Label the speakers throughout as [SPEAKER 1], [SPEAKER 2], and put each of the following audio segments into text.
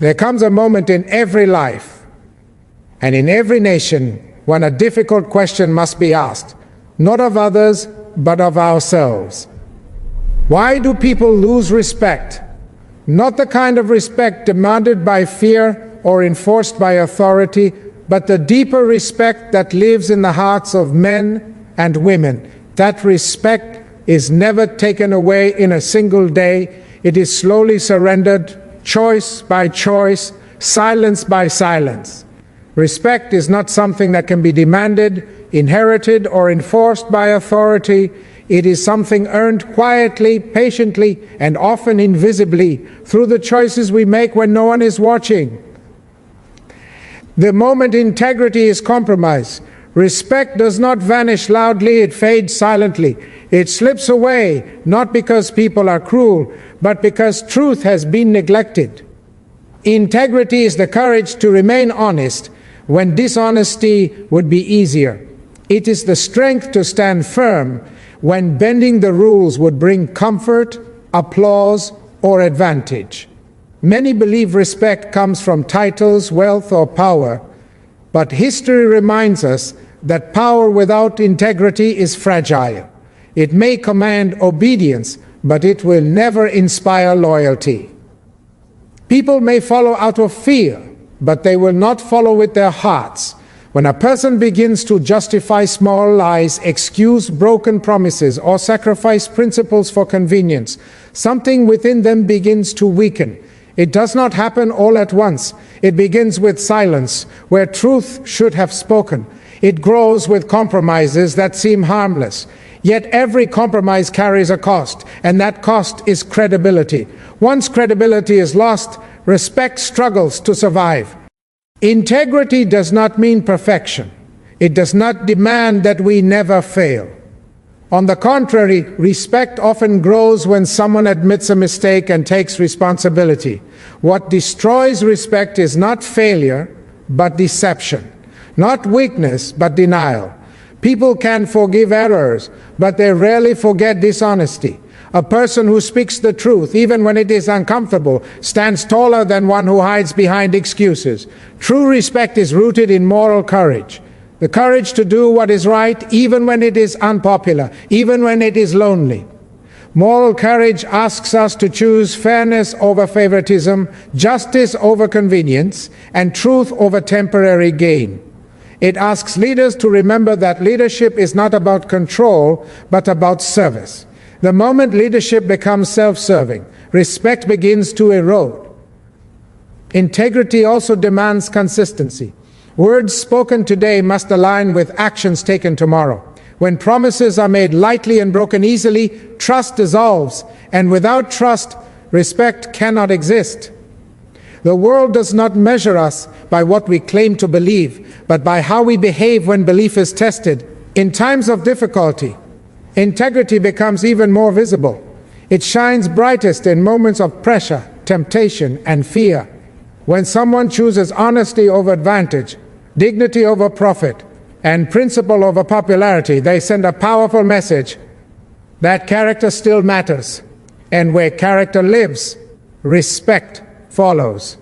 [SPEAKER 1] There comes a moment in every life and in every nation when a difficult question must be asked, not of others, but of ourselves. Why do people lose respect? Not the kind of respect demanded by fear or enforced by authority, but the deeper respect that lives in the hearts of men and women. That respect is never taken away in a single day. It is slowly surrendered, choice by choice, silence by silence. Respect is not something that can be demanded, inherited, or enforced by authority. It is something earned quietly, patiently, and often invisibly through the choices we make when no one is watching. The moment integrity is compromised, respect does not vanish loudly, it fades silently. It slips away, not because people are cruel, but because truth has been neglected. Integrity is the courage to remain honest when dishonesty would be easier. It is the strength to stand firm when bending the rules would bring comfort, applause, or advantage. Many believe respect comes from titles, wealth, or power, but history reminds us that power without integrity is fragile. It may command obedience, but it will never inspire loyalty. People may follow out of fear, but they will not follow with their hearts. When a person begins to justify small lies, excuse broken promises, or sacrifice principles for convenience, something within them begins to weaken. It does not happen all at once. It begins with silence, where truth should have spoken. It grows with compromises that seem harmless. Yet every compromise carries a cost, and that cost is credibility. Once credibility is lost, respect struggles to survive. Integrity does not mean perfection. It does not demand that we never fail. On the contrary, respect often grows when someone admits a mistake and takes responsibility. What destroys respect is not failure, but deception. Not weakness, but denial. People can forgive errors, but they rarely forget dishonesty. A person who speaks the truth, even when it is uncomfortable, stands taller than one who hides behind excuses. True respect is rooted in moral courage. The courage to do what is right, even when it is unpopular, even when it is lonely. Moral courage asks us to choose fairness over favoritism, justice over convenience, and truth over temporary gain. It asks leaders to remember that leadership is not about control, but about service. The moment leadership becomes self-serving, respect begins to erode. Integrity also demands consistency. Words spoken today must align with actions taken tomorrow. When promises are made lightly and broken easily, trust dissolves, and without trust, respect cannot exist. The world does not measure us by what we claim to believe, but by how we behave when belief is tested. In times of difficulty, integrity becomes even more visible. It shines brightest in moments of pressure, temptation, and fear. When someone chooses honesty over advantage, dignity over profit, and principle over popularity, they send a powerful message that character still matters, and where character lives, respect follows.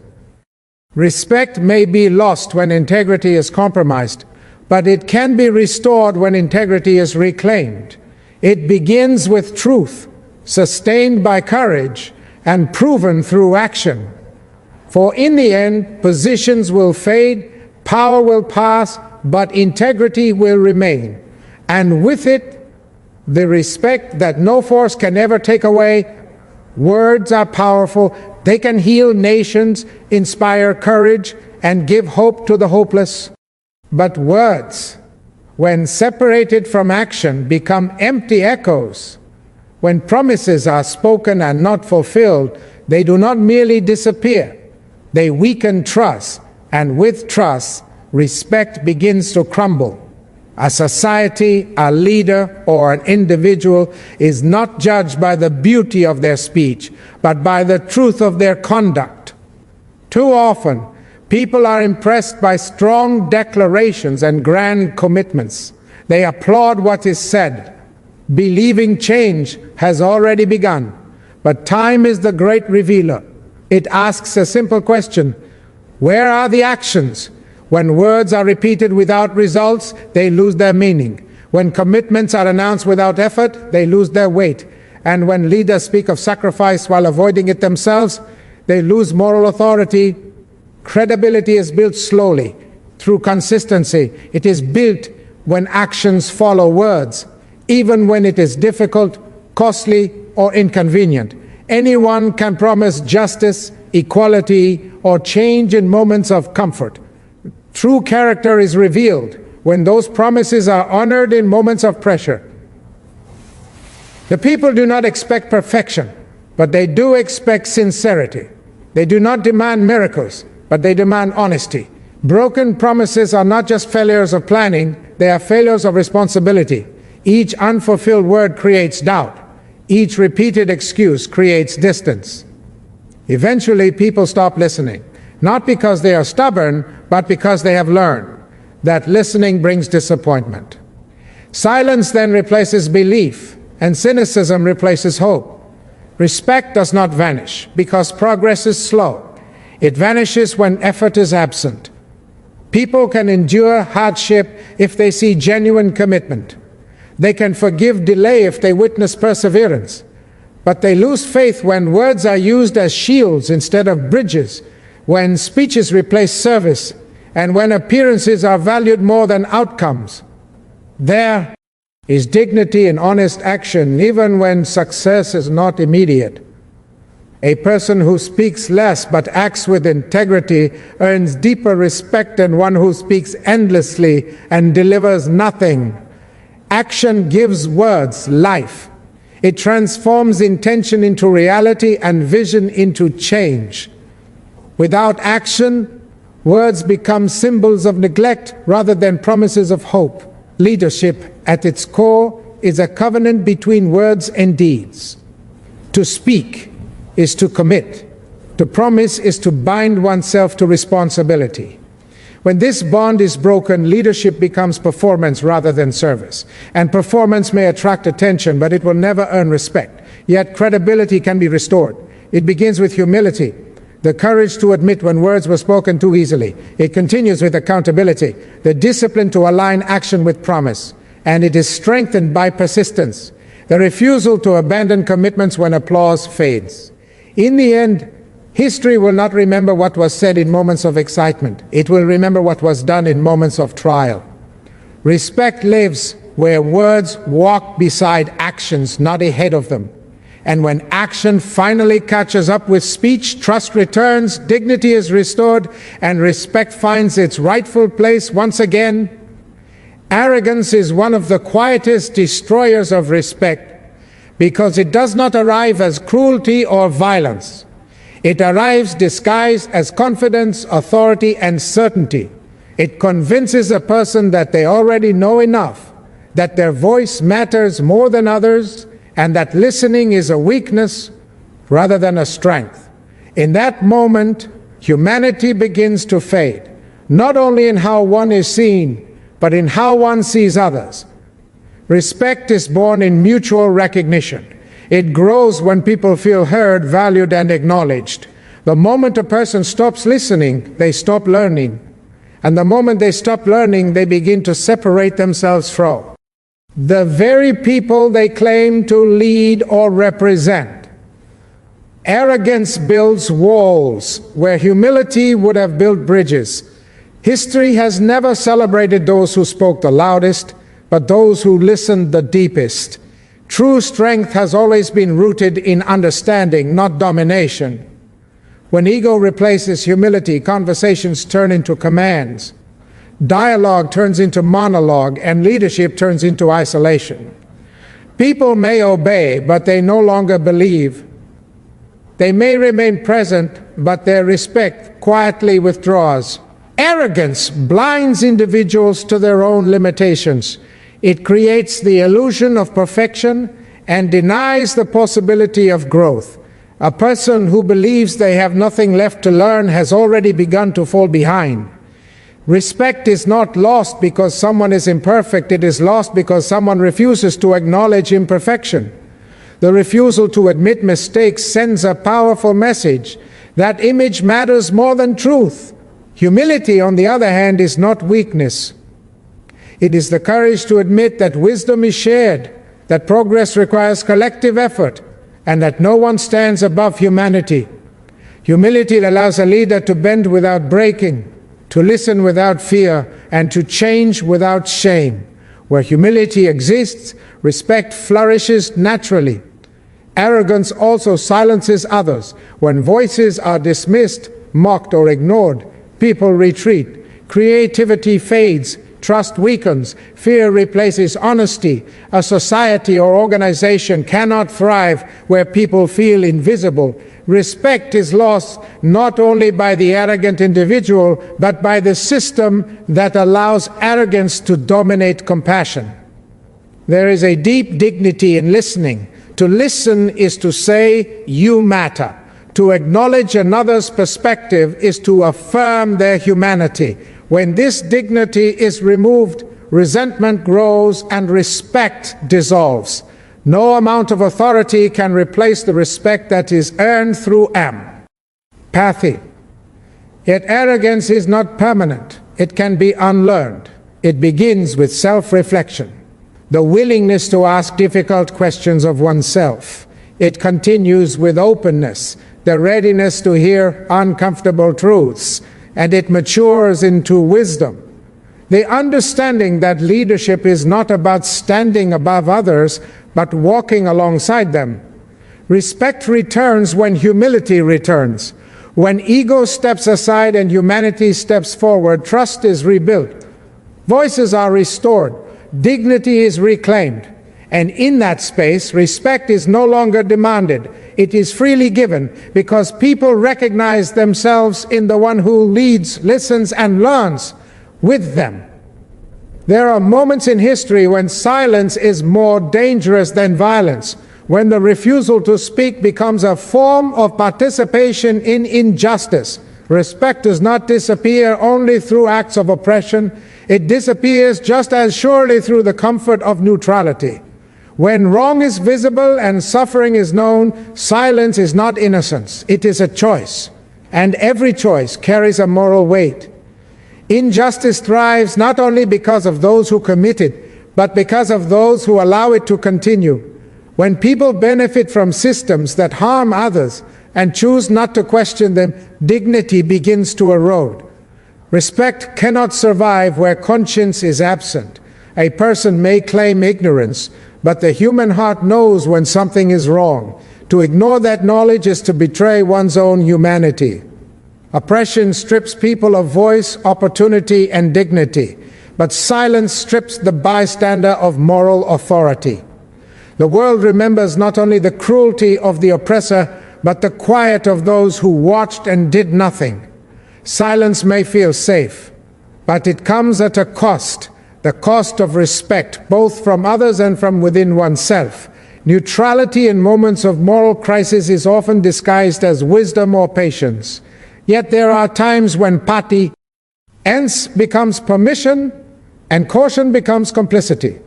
[SPEAKER 1] Respect may be lost when integrity is compromised, but it can be restored when integrity is reclaimed. It begins with truth, sustained by courage, and proven through action. For in the end, positions will fade, power will pass, but integrity will remain. And with it, the respect that no force can ever take away. Words are powerful. They can heal nations, inspire courage, and give hope to the hopeless. But words, when separated from action, become empty echoes. When promises are spoken and not fulfilled, they do not merely disappear. They weaken trust, and with trust, respect begins to crumble. A society, a leader, or an individual is not judged by the beauty of their speech, but by the truth of their conduct. Too often, people are impressed by strong declarations and grand commitments. They applaud what is said, believing change has already begun. But time is the great revealer. It asks a simple question: where are the actions? When words are repeated without results, they lose their meaning. When commitments are announced without effort, they lose their weight. And when leaders speak of sacrifice while avoiding it themselves, they lose moral authority. Credibility is built slowly, through consistency. It is built when actions follow words, even when it is difficult, costly, or inconvenient. Anyone can promise justice, equality, or change in moments of comfort. True character is revealed when those promises are honored in moments of pressure. The people do not expect perfection, but they do expect sincerity. They do not demand miracles, but they demand honesty. Broken promises are not just failures of planning, they are failures of responsibility. Each unfulfilled word creates doubt. Each repeated excuse creates distance. Eventually, people stop listening, not because they are stubborn, but because they have learned that listening brings disappointment. Silence then replaces belief, and cynicism replaces hope. Respect does not vanish because progress is slow. It vanishes when effort is absent. People can endure hardship if they see genuine commitment. They can forgive delay if they witness perseverance. But they lose faith when words are used as shields instead of bridges, when speeches replace service, and when appearances are valued more than outcomes. There is dignity in honest action, even when success is not immediate. A person who speaks less but acts with integrity earns deeper respect than one who speaks endlessly and delivers nothing. Action gives words life. It transforms intention into reality and vision into change. Without action, words become symbols of neglect rather than promises of hope. Leadership, at its core, is a covenant between words and deeds. To speak is to commit. To promise is to bind oneself to responsibility. When this bond is broken, leadership becomes performance rather than service. And performance may attract attention, but it will never earn respect. Yet credibility can be restored. It begins with humility, the courage to admit when words were spoken too easily. It continues with accountability, the discipline to align action with promise. And it is strengthened by persistence, the refusal to abandon commitments when applause fades. In the end, history will not remember what was said in moments of excitement. It will remember what was done in moments of trial. Respect lives where words walk beside actions, not ahead of them. And when action finally catches up with speech, trust returns, dignity is restored, and respect finds its rightful place once again. Arrogance is one of the quietest destroyers of respect because it does not arrive as cruelty or violence. It arrives disguised as confidence, authority, and certainty. It convinces a person that they already know enough, that their voice matters more than others, and that listening is a weakness rather than a strength. In that moment, humanity begins to fade, not only in how one is seen, but in how one sees others. Respect is born in mutual recognition. It grows when people feel heard, valued, and acknowledged. The moment a person stops listening, they stop learning. And the moment they stop learning, they begin to separate themselves from the very people they claim to lead or represent. Arrogance builds walls where humility would have built bridges. History has never celebrated those who spoke the loudest, but those who listened the deepest. True strength has always been rooted in understanding, not domination. When ego replaces humility, conversations turn into commands. Dialogue turns into monologue, and leadership turns into isolation. People may obey, but they no longer believe. They may remain present, but their respect quietly withdraws. Arrogance blinds individuals to their own limitations. It creates the illusion of perfection and denies the possibility of growth. A person who believes they have nothing left to learn has already begun to fall behind. Respect is not lost because someone is imperfect. It is lost because someone refuses to acknowledge imperfection. The refusal to admit mistakes sends a powerful message That image matters more than truth. Humility, on the other hand, is not weakness. It is the courage to admit that wisdom is shared, that progress requires collective effort, and that no one stands above humanity. Humility allows a leader to bend without breaking, to listen without fear, and to change without shame. Where humility exists, respect flourishes naturally. Arrogance also silences others. When voices are dismissed, mocked, or ignored, people retreat. Creativity fades. Trust weakens. Fear replaces honesty. A society or organization cannot thrive where people feel invisible. Respect is lost not only by the arrogant individual, but by the system that allows arrogance to dominate compassion. There is a deep dignity in listening. To listen is to say, "You matter." To acknowledge another's perspective is to affirm their humanity. When this dignity is removed, resentment grows and respect dissolves. No amount of authority can replace the respect that is earned through empathy. Yet arrogance is not permanent. It can be unlearned. It begins with self-reflection, the willingness to ask difficult questions of oneself. It continues with openness, the readiness to hear uncomfortable truths, and it matures into wisdom. The understanding that leadership is not about standing above others, but walking alongside them. Respect returns when humility returns. When ego steps aside and humanity steps forward, trust is rebuilt. Voices are restored. Dignity is reclaimed. And in that space, respect is no longer demanded. It is freely given because people recognize themselves in the one who leads, listens, and learns with them. There are moments in history when silence is more dangerous than violence, when the refusal to speak becomes a form of participation in injustice. Respect does not disappear only through acts of oppression. It disappears just as surely through the comfort of neutrality. When wrong is visible and suffering is known, silence is not innocence. It is a choice, and every choice carries a moral weight. Injustice thrives not only because of those who commit it, but because of those who allow it to continue. When people benefit from systems that harm others and choose not to question them, dignity begins to erode. Respect cannot survive where conscience is absent. A person may claim ignorance, but the human heart knows when something is wrong. To ignore that knowledge is to betray one's own humanity. Oppression strips people of voice, opportunity, and dignity, but silence strips the bystander of moral authority. The world remembers not only the cruelty of the oppressor, but the quiet of those who watched and did nothing. Silence may feel safe, but it comes at a cost, the cost of respect, both from others and from within oneself. Neutrality in moments of moral crisis is often disguised as wisdom or patience. Yet there are times when patience becomes permission and caution becomes complicity.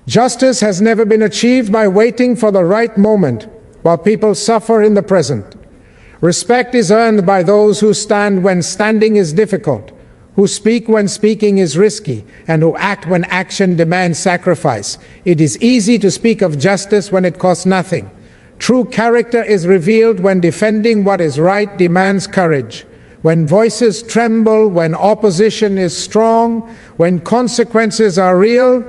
[SPEAKER 1] Justice has never been achieved by waiting for the right moment while people suffer in the present. Respect is earned by those who stand when standing is difficult, who speak when speaking is risky, and who act when action demands sacrifice. It is easy to speak of justice when it costs nothing. True character is revealed when defending what is right demands courage, when voices tremble, when opposition is strong, when consequences are real.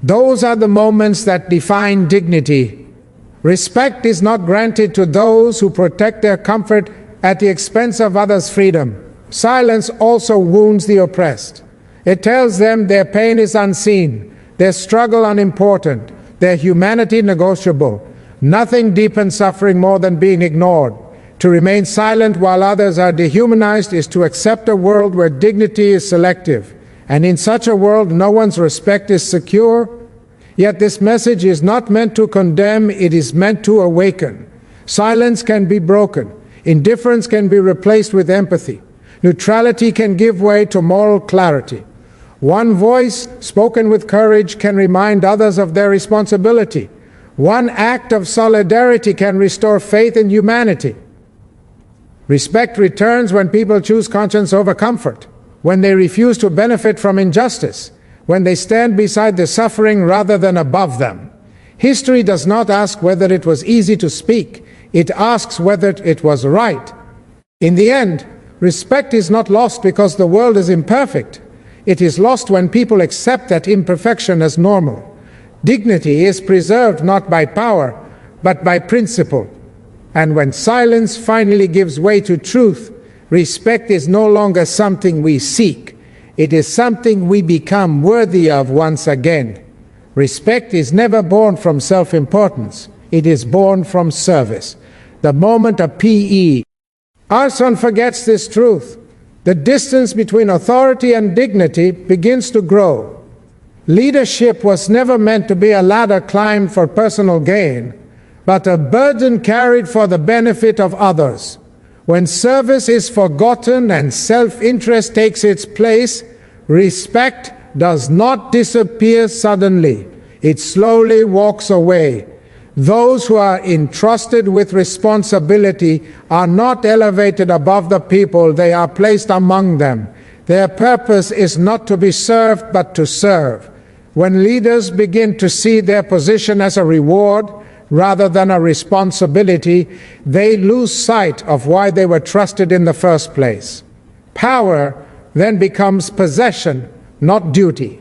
[SPEAKER 1] Those are the moments that define dignity. Respect is not granted to those who protect their comfort at the expense of others' freedom. Silence also wounds the oppressed. It tells them their pain is unseen, their struggle unimportant, their humanity negotiable. Nothing deepens suffering more than being ignored. To remain silent while others are dehumanized is to accept a world where dignity is selective. And in such a world, no one's respect is secure. Yet this message is not meant to condemn, it is meant to awaken. Silence can be broken. Indifference can be replaced with empathy. Neutrality can give way to moral clarity. One voice, spoken with courage, can remind others of their responsibility. One act of solidarity can restore faith in humanity. Respect returns when people choose conscience over comfort, when they refuse to benefit from injustice, when they stand beside the suffering rather than above them. History does not ask whether it was easy to speak, it asks whether it was right. In the end, respect is not lost because the world is imperfect. It is lost when people accept that imperfection as normal. Dignity is preserved not by power, but by principle. And when silence finally gives way to truth, respect is no longer something we seek. It is something we become worthy of once again. Respect is never born from self-importance. It is born from service. The moment of PE. Our son forgets this truth. The distance between authority and dignity begins to grow. Leadership was never meant to be a ladder climbed for personal gain, but a burden carried for the benefit of others. When service is forgotten and self-interest takes its place, respect does not disappear suddenly. It slowly walks away. Those who are entrusted with responsibility are not elevated above the people, they are placed among them. Their purpose is not to be served, but to serve. When leaders begin to see their position as a reward rather than a responsibility, they lose sight of why they were trusted in the first place. Power then becomes possession, not duty.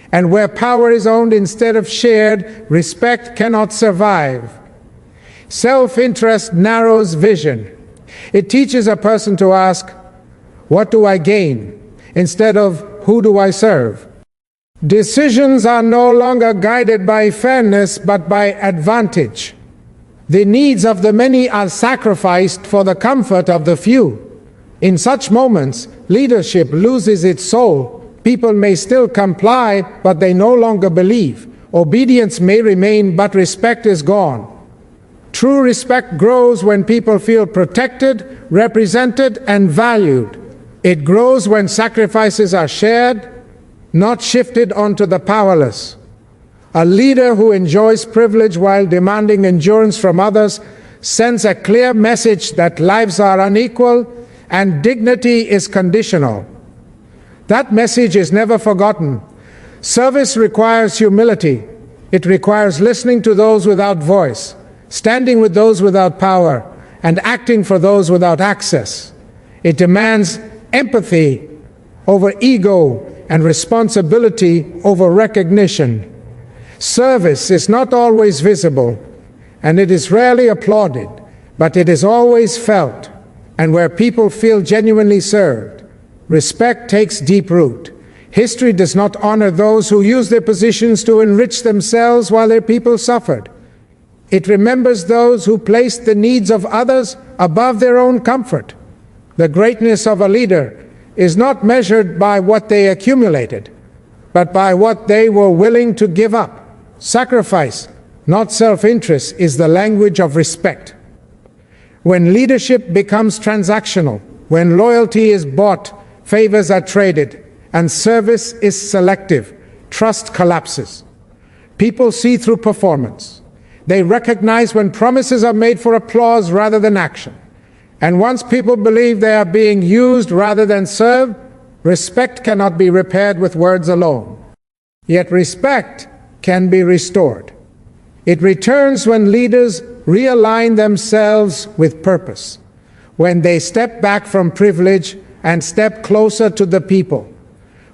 [SPEAKER 1] And where power is owned instead of shared, respect cannot survive. Self-interest narrows vision. It teaches a person to ask, "What do I gain?" instead of, "Who do I serve?" Decisions are no longer guided by fairness but by advantage. The needs of the many are sacrificed for the comfort of the few. In such moments, leadership loses its soul. People may still comply, but they no longer believe. Obedience may remain, but respect is gone. True respect grows when people feel protected, represented, and valued. It grows when sacrifices are shared, not shifted onto the powerless. A leader who enjoys privilege while demanding endurance from others sends a clear message that lives are unequal and dignity is conditional. That message is never forgotten. Service requires humility. It requires listening to those without voice, standing with those without power, and acting for those without access. It demands empathy over ego and responsibility over recognition. Service is not always visible, and it is rarely applauded, but it is always felt. And where people feel genuinely served, respect takes deep root. History does not honor those who use their positions to enrich themselves while their people suffered. It remembers those who placed the needs of others above their own comfort. The greatness of a leader is not measured by what they accumulated, but by what they were willing to give up. Sacrifice, not self-interest, is the language of respect. When leadership becomes transactional, when loyalty is bought, favors are traded, and service is selective, trust collapses. People see through performance. They recognize when promises are made for applause rather than action. And once people believe they are being used rather than served, respect cannot be repaired with words alone. Yet respect can be restored. It returns when leaders realign themselves with purpose, when they step back from privilege and step closer to the people,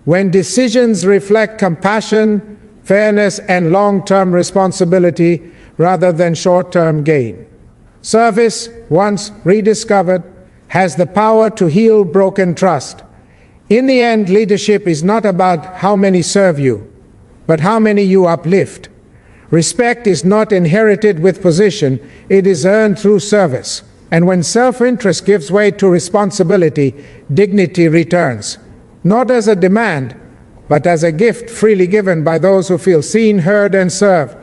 [SPEAKER 1] when decisions reflect compassion, fairness, and long-term responsibility rather than short-term gain. Service, once rediscovered, has the power to heal broken trust. In the end, leadership is not about how many serve you, but how many you uplift. Respect is not inherited with position, it is earned through service. And when self-interest gives way to responsibility, dignity returns, not as a demand, but as a gift freely given by those who feel seen, heard, and served.